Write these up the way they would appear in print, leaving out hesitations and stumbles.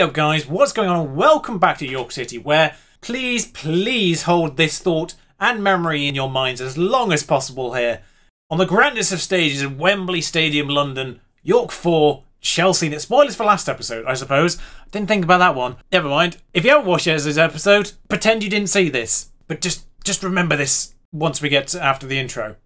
up guys, what's going on? Welcome back to York City, where please hold this thought and memory in your minds as long as possible here. On the grandest of stages in Wembley Stadium, London, York 4, Chelsea. Spoilers for last episode, I suppose. Didn't think about that one. Never mind. If you haven't watched yesterday's episode, pretend you didn't see this. But just remember this once we get to after the intro.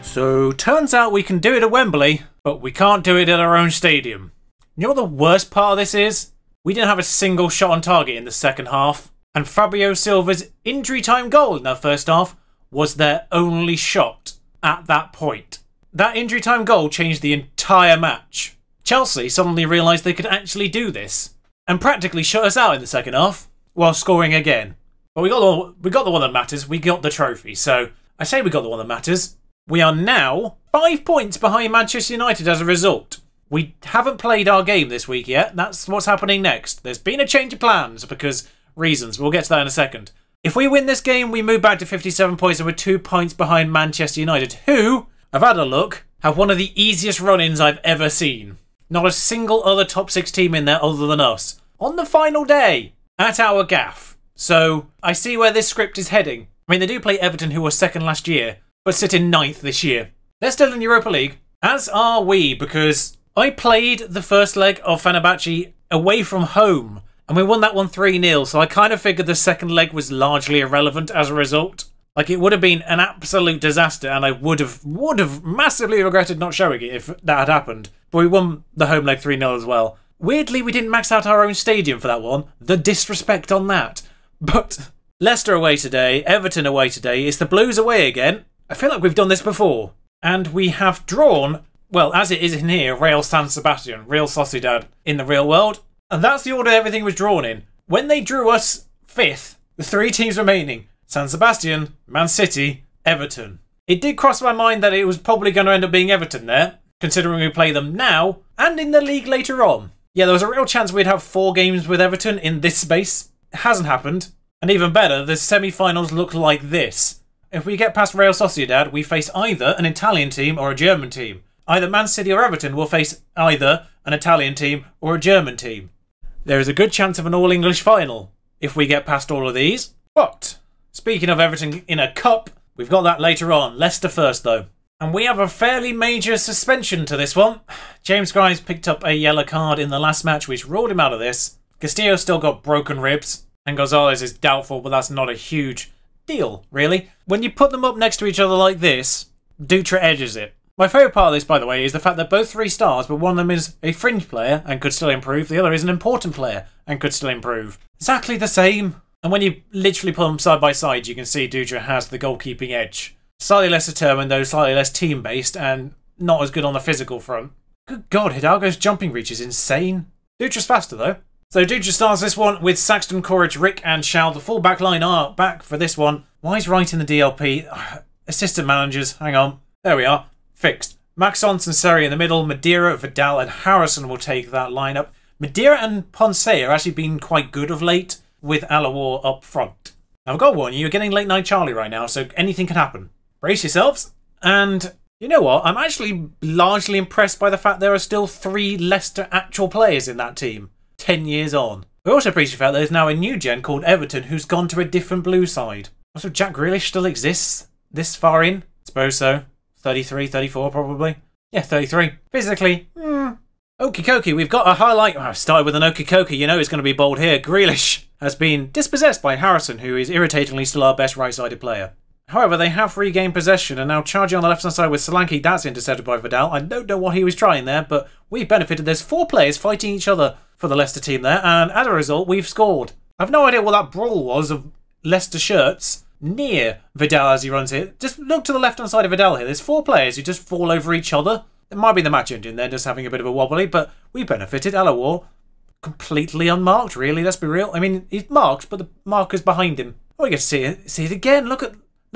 So, turns out we can do it at Wembley, but we can't do it at our own stadium. You know what the worst part of this is? We didn't have a single shot on target in the second half, and Fabio Silva's injury time goal in that first half was their only shot at that point. That injury time goal changed the entire match. Chelsea suddenly realised they could actually do this, and practically shut us out in the second half, while scoring again. But we got the one that matters, we got the trophy, so I say we got the one that matters. We are now 5 points behind Manchester United as a result. We haven't played our game this week yet. That's what's happening next. There's been a change of plans because reasons. We'll get to that in a second. If we win this game, we move back to 57 points and we're 2 points behind Manchester United, who, I've had a look, have one of the easiest run-ins I've ever seen. Not a single other top 6 team in there other than us. On the final day, at our gaff. So, I see where this script is heading. I mean, they do play Everton, who was second last year, but sit in 9th this year. They're still in Europa League, as are we, because I played the first leg of Fenerbahce away from home, and we won that one 3-0, so I kind of figured the second leg was largely irrelevant as a result. Like, it would have been an absolute disaster, and I would have massively regretted not showing it if that had happened. But we won the home leg 3-0 as well. Weirdly, we didn't max out our own stadium for that one. The disrespect on that. But Leicester away today, Everton away today, it's the Blues away again. I feel like we've done this before. And we have drawn, well, as it is in here, Real San Sebastian, Real Sociedad in the real world. And that's the order everything was drawn in. When they drew us 5th, the 3 teams remaining, San Sebastian, Man City, Everton. It did cross my mind that it was probably going to end up being Everton there, considering we play them now and in the league later on. Yeah, there was a real chance we'd have 4 games with Everton in this space. It hasn't happened. And even better, the semi-finals look like this. If we get past Real Sociedad, we face either an Italian team or a German team. Either Man City or Everton will face either an Italian team or a German team. There is a good chance of an all-English final if we get past all of these. But, speaking of Everton in a cup, we've got that later on. Leicester first, though. And we have a fairly major suspension to this one. James Grimes picked up a yellow card in the last match, which ruled him out of this. Castillo still got broken ribs, and Gonzalez is doubtful, but that's not a huge deal, really. When you put them up next to each other like this, Dutra edges it. My favourite part of this, by the way, is the fact that both 3 stars, but one of them is a fringe player and could still improve, the other is an important player and could still improve. Exactly the same. And when you literally put them side by side, you can see Dutra has the goalkeeping edge. Slightly less determined, though, slightly less team-based, and not as good on the physical front. Good God, Hidalgo's jumping reach is insane. Dutra's faster, though. So Dutra starts this one with Saxton, Courage, Rick and Shao. The full back line are back for this one. Why is Wright in the DLP? Assistant managers, hang on. There we are. Fixed. Maxon, Seri in the middle. Madeira, Vidal and Harrison will take that lineup. Madeira and Ponce are actually been quite good of late with Alawar up front. Now I've got to warn you, you're getting late night Charlie right now, so anything can happen. Brace yourselves. And you know what? I'm actually largely impressed by the fact there are still 3 Leicester actual players in that team. 10 years on. We also appreciate the fact there's now a new gen called Everton who's gone to a different blue side. Also, Jack Grealish still exists this far in? Suppose so. 33, 34 probably. Yeah, 33. Physically, okie dokie. We've got a highlight. I started with an okie dokie. You know it's going to be bold here. Grealish has been dispossessed by Harrison, who is irritatingly still our best right-sided player. However, they have regained possession and now charging on the left-hand side with Solanke. That's intercepted by Vidal. I don't know what he was trying there, but we benefited. There's 4 players fighting each other for the Leicester team there, and as a result, we've scored. I've no idea what that brawl was of Leicester shirts near Vidal as he runs here. Just look to the left-hand side of Vidal here. There's 4 players who just fall over each other. It might be the match engine there, just having a bit of a wobbly, but we benefited. Alawar, completely unmarked, really, let's be real. I mean, he's marked, but the marker's behind him. Oh, you get to see it again. Look at,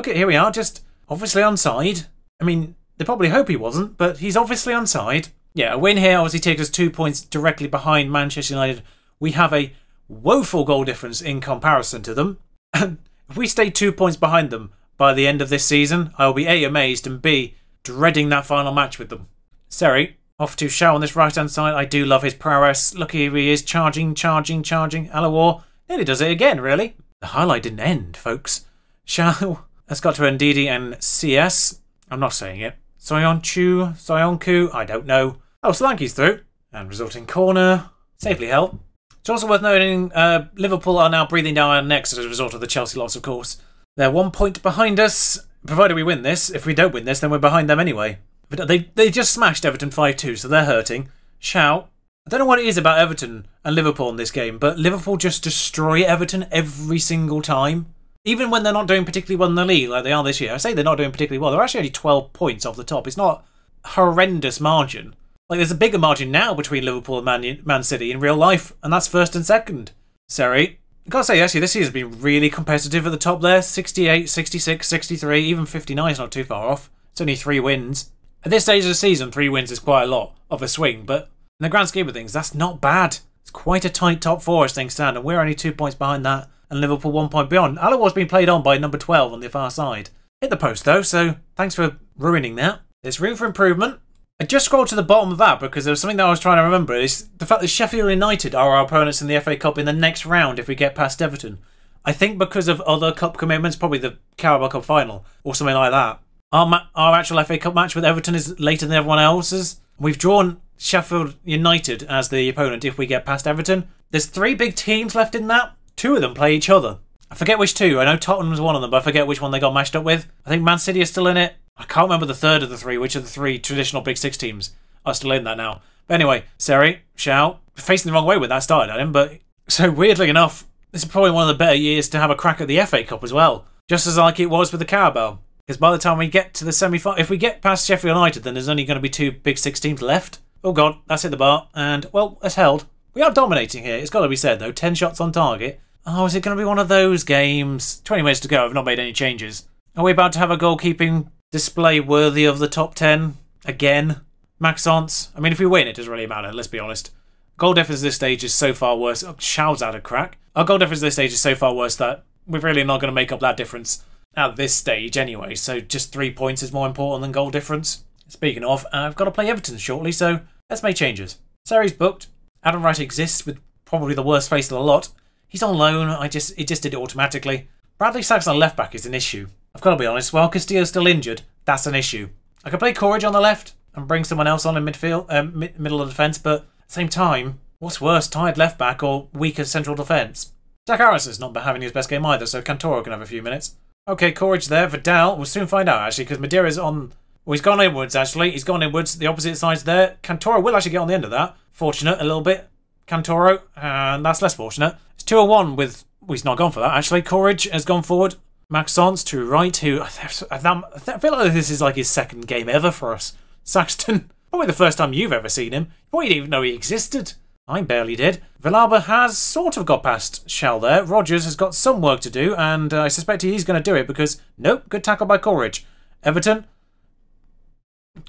here we are, just obviously onside. I mean, they probably hope he wasn't, but he's obviously onside. Yeah, a win here obviously takes us 2 points directly behind Manchester United. We have a woeful goal difference in comparison to them. And if we stay 2 points behind them, by the end of this season, I will be A, amazed, and B, dreading that final match with them. Seri, off to Shao on this right-hand side. I do love his prowess. Look, here he is, charging. Alawar nearly does it again, really. The highlight didn't end, folks. Shao has got to Ndidi and CS. I'm not saying it. Soyonku, I don't know. Oh, Solanke's through. And resulting corner. Safely held. It's also worth noting Liverpool are now breathing down our necks as a result of the Chelsea loss, of course. They're 1 point behind us, provided we win this. If we don't win this, then we're behind them anyway. But they just smashed Everton 5-2, so they're hurting. Shao. I don't know what it is about Everton and Liverpool in this game, but Liverpool just destroy Everton every single time. Even when they're not doing particularly well in the league, like they are this year. I say they're not doing particularly well. They're actually only 12 points off the top. It's not a horrendous margin. Like, there's a bigger margin now between Liverpool and Man City in real life, and that's first and second. Seri. I've got to say, actually, this year's been really competitive at the top there. 68, 66, 63, even 59 is not too far off. It's only 3 wins. At this stage of the season, 3 wins is quite a lot of a swing, but in the grand scheme of things, that's not bad. It's quite a tight top 4 as things stand, and we're only 2 points behind that, and Liverpool 1 point beyond. Alawar's been played on by number 12 on the far side. Hit the post, though, so thanks for ruining that. There's room for improvement. I just scrolled to the bottom of that because there was something that I was trying to remember. It's the fact that Sheffield United are our opponents in the FA Cup in the next round if we get past Everton. I think because of other cup commitments, probably the Carabao Cup final or something like that. Our actual FA Cup match with Everton is later than everyone else's. We've drawn Sheffield United as the opponent if we get past Everton. There's 3 big teams left in that. 2 of them play each other. I forget which 2. I know Tottenham's one of them, but I forget which one they got matched up with. I think Man City is still in it. I can't remember the third of the 3, which of the 3 traditional Big 6 teams are still in that now. But anyway, Seri, Shao, facing the wrong way with that started at him, but so weirdly enough, this is probably one of the better years to have a crack at the FA Cup as well. Just as like it was with the Carabao. Because by the time we get to the semi-final, if we get past Sheffield United, then there's only going to be 2 Big 6 teams left. Oh god, that's hit the bar, and, well, it's held. We are dominating here, it's got to be said though, 10 shots on target. Oh, is it going to be one of those games? 20 minutes to go, I've not made any changes. Are we about to have a goalkeeping display worthy of the top 10? Again? Maxence? I mean, if we win, it doesn't really matter, let's be honest. Goal difference at this stage is so far worse. Oh, Shao's had a crack. Our goal difference at this stage is so far worse that we're really not going to make up that difference at this stage anyway, so just 3 points is more important than goal difference. Speaking of, I've got to play Everton shortly, so let's make changes. Seri's booked. Adam Wright exists with probably the worst face of the lot. He's on loan, it just did it automatically. Bradley Sachs on left back is an issue. I've got to be honest, while Castillo's still injured, that's an issue. I could play Courage on the left and bring someone else on in midfield, middle of the defence, but at the same time, what's worse, tired left back or weaker central defence? Jack Harrison's not having his best game either, so Cantoro can have a few minutes. Okay, Courage there. Vidal, we'll soon find out actually, because Madeira's on... Well, he's gone inwards actually. He's gone inwards. The opposite side's there. Cantoro will actually get on the end of that. Fortunate a little bit. Cantoro, and that's less fortunate. It's 2-1 with... Well, he's not gone for that actually. Courage has gone forward. Maxence to right, who... I feel like this is like his 2nd game ever for us. Saxton, probably the first time you've ever seen him. You probably didn't even know he existed. I barely did. Villalba has sort of got past Shell there. Rogers has got some work to do, and I suspect he's going to do it because... Nope, good tackle by Courage. Everton.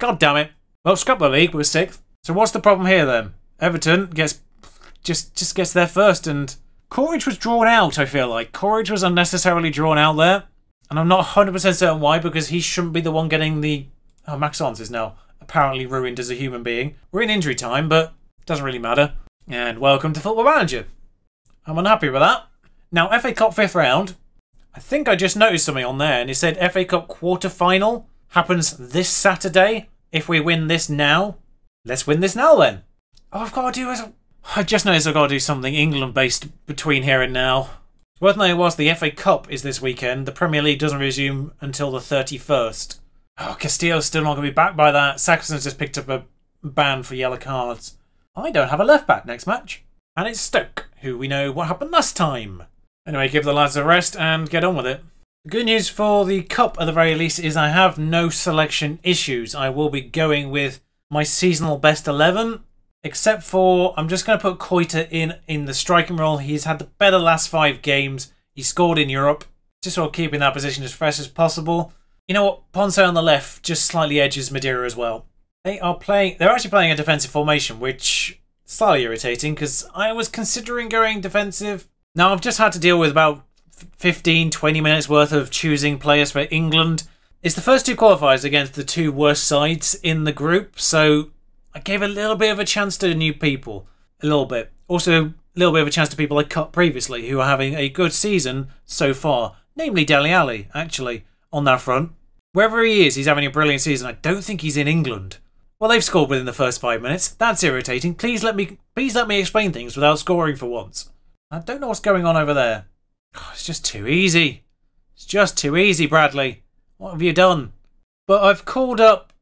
God damn it. Well, scrap the league, we're 6th. So what's the problem here then? Everton gets... Just gets there first, and... Courage was drawn out, I feel like. Courage was unnecessarily drawn out there. And I'm not 100% certain why, because he shouldn't be the one getting the... Oh, Maxence is now apparently ruined as a human being. We're in injury time, but it doesn't really matter. And welcome to Football Manager. I'm unhappy with that. Now, FA Cup 5th round. I think I just noticed something on there, and it said FA Cup quarter-final happens this Saturday. If we win this now, let's win this now then. Oh, I've got to do... I just noticed I've got to do something England-based between here and now. It's worth noting whilst the FA Cup is this weekend, the Premier League doesn't resume until the 31st. Oh, Castillo's still not going to be back by that. Saxon's just picked up a ban for yellow cards. I don't have a left back next match. And it's Stoke, who we know what happened last time. Anyway, give the lads a rest and get on with it. The good news for the Cup, at the very least, is I have no selection issues. I will be going with my seasonal best 11. Except for, I'm just going to put Koita in the striking role. He's had the better last 5 games. He scored in Europe. Just sort of keeping that position as fresh as possible. You know what? Ponce on the left just slightly edges Madeira as well. They're actually playing a defensive formation, which is slightly irritating because I was considering going defensive. Now, I've just had to deal with about 15, 20 minutes worth of choosing players for England. It's the first two qualifiers against the two worst sides in the group, so I gave a little bit of a chance to new people. A little bit. Also, a little bit of a chance to people I cut previously who are having a good season so far. Namely Dele Alli, actually, on that front. Wherever he is, he's having a brilliant season. I don't think he's in England. Well, they've scored within the first 5 minutes. That's irritating. Please let me explain things without scoring for once. I don't know what's going on over there. Oh, it's just too easy. It's just too easy, Bradley. What have you done? But I've called up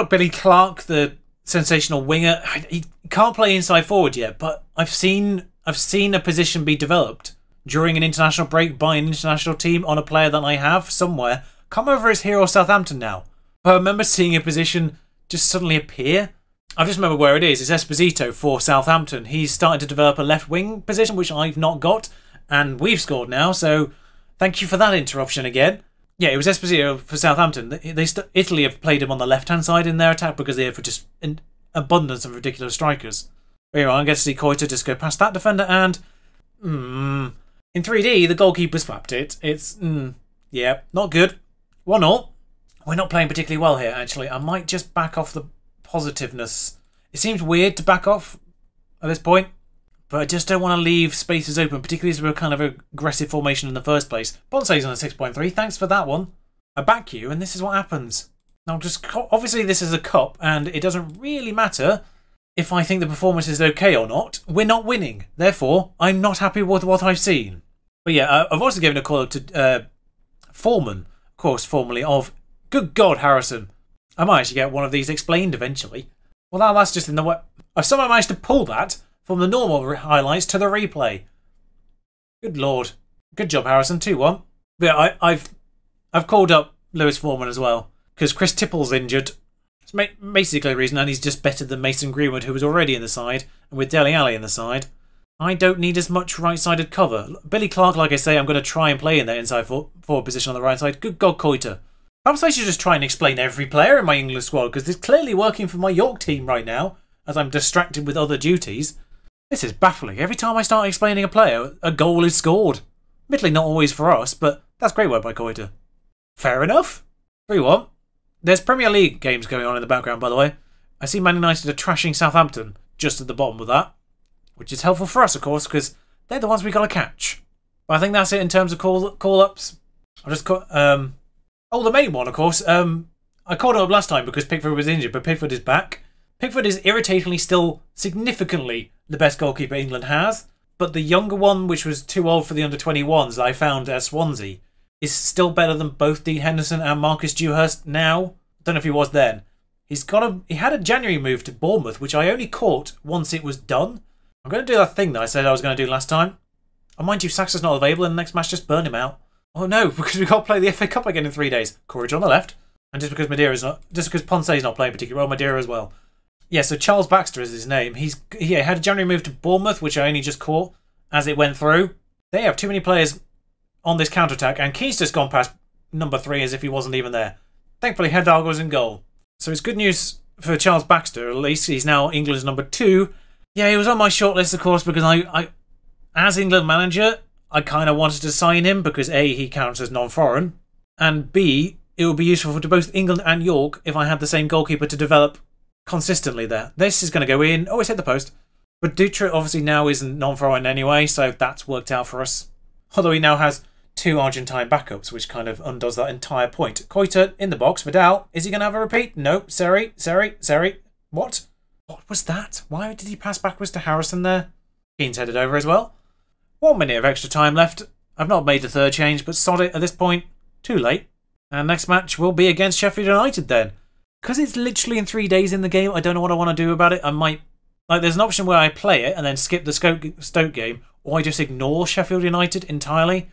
Billy Clark, the sensational winger. He can't play inside forward yet, but I've seen a position be developed during an international break by an international team on a player that I have somewhere. Come over as here or Southampton now. I remember seeing a position just suddenly appear. I just remember where it is. It's Esposito for Southampton. He's starting to develop a left wing position, which I've not got, and we've scored now, so thank you for that interruption again. Yeah, it was Esposito for Southampton. Italy have played him on the left-hand side in their attack because they have just an abundance of ridiculous strikers. Anyway, I get to see Koita just go past that defender, and in 3D, the goalkeeper's flapped it. It's, yeah, not good. 1-0. We're not playing particularly well here, actually. I might just back off the positiveness. It seems weird to back off at this point, but I just don't want to leave spaces open, particularly as we're kind of an aggressive formation in the first place. Bonsai's on a 6.3. Thanks for that one. I back you, and this is what happens. Now, obviously, this is a cup, and it doesn't really matter if I think the performance is okay or not. We're not winning. Therefore, I'm not happy with what I've seen. But yeah, I've also given a call up to Foreman, of course, formerly of... Good God, Harrison. I might actually get one of these explained eventually. Well, now that's just in the way. I've somehow managed to pull that from the normal highlights to the replay. Good Lord. Good job, Harrison. 2-1. But yeah, I've called up Lewis Foreman as well, because Chris Tipple's injured. It's basically the reason, and he's just better than Mason Greenwood, who was already in the side, and with Dele Alli in the side. I don't need as much right-sided cover. Billy Clark, like I say, I'm going to try and play in that inside forward position on the right side. Good God, Koita. Perhaps I should just try and explain every player in my English squad, because it's clearly working for my York team right now, as I'm distracted with other duties. This is baffling. Every time I start explaining a player, a goal is scored. Admittedly not always for us, but that's great work by Koita. Fair enough. 3-1. There's Premier League games going on in the background, by the way. I see Man United are trashing Southampton just at the bottom of that, which is helpful for us, of course, because they're the ones we got to catch. But I think that's it in terms of call-ups. I'll just call... Oh, the main one, of course. I called it up last time because Pickford was injured, but Pickford is back. Pickford is irritatingly still significantly the best goalkeeper England has, but the younger one, which was too old for the under-21s that I found at Swansea, is still better than both Dean Henderson and Marcus Dewhurst now. Don't know if he was then. He had a January move to Bournemouth, which I only caught once it was done. I'm going to do that thing that I said I was going to do last time. And mind you, Saxon's not available, and the next match just burn him out. Oh no, because we've got to play the FA Cup again in 3 days. Courage on the left. And just because Ponce's not playing particularly well, Madeira as well. Yeah, so Charles Baxter is his name. He had a January move to Bournemouth, which I only just caught as it went through. They have too many players on this counter-attack, and Keane's just gone past number 3 as if he wasn't even there. Thankfully, Hidalgo's in goal. So it's good news for Charles Baxter, at least. He's now England's number 2. Yeah, he was on my shortlist, of course, because I as England manager, I kind of wanted to sign him because A, he counts as non-foreign, and B, it would be useful to both England and York if I had the same goalkeeper to develop consistently there. This is going to go in. Oh, it's hit the post. But Dutra obviously now isn't non-foreign anyway, so that's worked out for us. Although he now has 2 Argentine backups, which kind of undoes that entire point. Koita in the box. Vidal. Is he going to have a repeat? Nope. Seri. What? What was that? Why did he pass backwards to Harrison there? Keane's headed over as well. 1 minute of extra time left. I've not made the third change, but sod it at this point. Too late. And next match will be against Sheffield United then. Because it's literally in 3 days in the game, I don't know what I want to do about it. I might... there's an option where I play it and then skip the Stoke game, or I just ignore Sheffield United entirely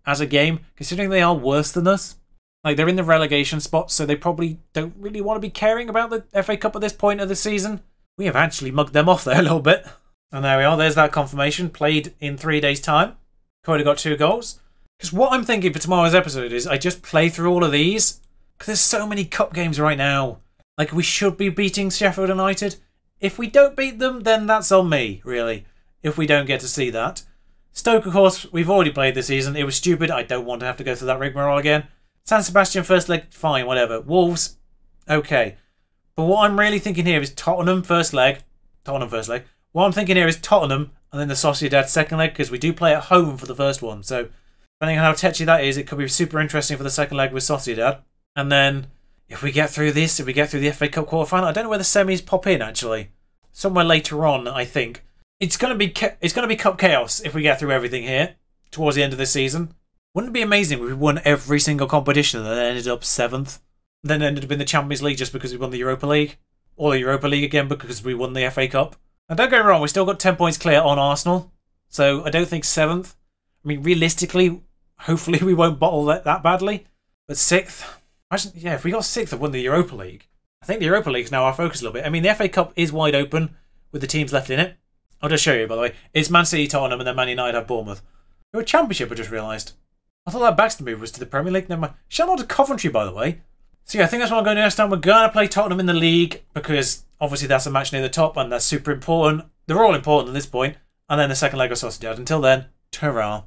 as a game, considering they are worse than us. They're in the relegation spot, so they probably don't really want to be caring about the FA Cup at this point of the season. We have actually mugged them off there a little bit. And there we are, there's that confirmation, played in 3 days' time. Could have got 2 goals. Because what I'm thinking for tomorrow's episode is I just play through all of these, because there's so many cup games right now. We should be beating Sheffield United. If we don't beat them, then that's on me, really, if we don't get to see that. Stoke, of course, we've already played this season. It was stupid. I don't want to have to go through that rigmarole again. San Sebastian first leg, fine, whatever. Wolves, okay. But what I'm really thinking here is Tottenham first leg. What I'm thinking here is Tottenham and then the Sociedad second leg, because we do play at home for the first one. So depending on how tetchy that is, it could be super interesting for the second leg with Sociedad. And then if we get through this, if we get through the FA Cup quarterfinal, I don't know where the semis pop in actually. Somewhere later on, I think. It's gonna be cup chaos if we get through everything here towards the end of the season. Wouldn't it be amazing if we won every single competition and then ended up 7th? Then ended up in the Champions League just because we won the Europa League? Or the Europa League again because we won the FA Cup? And don't get me wrong, we've still got 10 points clear on Arsenal. So I don't think 7th. I mean, realistically, hopefully we won't bottle that badly. But 6th, imagine, yeah, if we got 6th and won the Europa League. I think the Europa League is now our focus a little bit. I mean, the FA Cup is wide open with the teams left in it. I'll just show you, by the way. It's Man City, Tottenham, and then Man United have Bournemouth. You're a Championship, I just realised. I thought that Baxter move was to the Premier League. Never mind. Shout out to Coventry, by the way. So yeah, I think that's what I'm going to do next time. We're going to play Tottenham in the league because obviously that's a match near the top and that's super important. They're all important at this point. And then the second leg of Sociedad. Until then, ta-ra.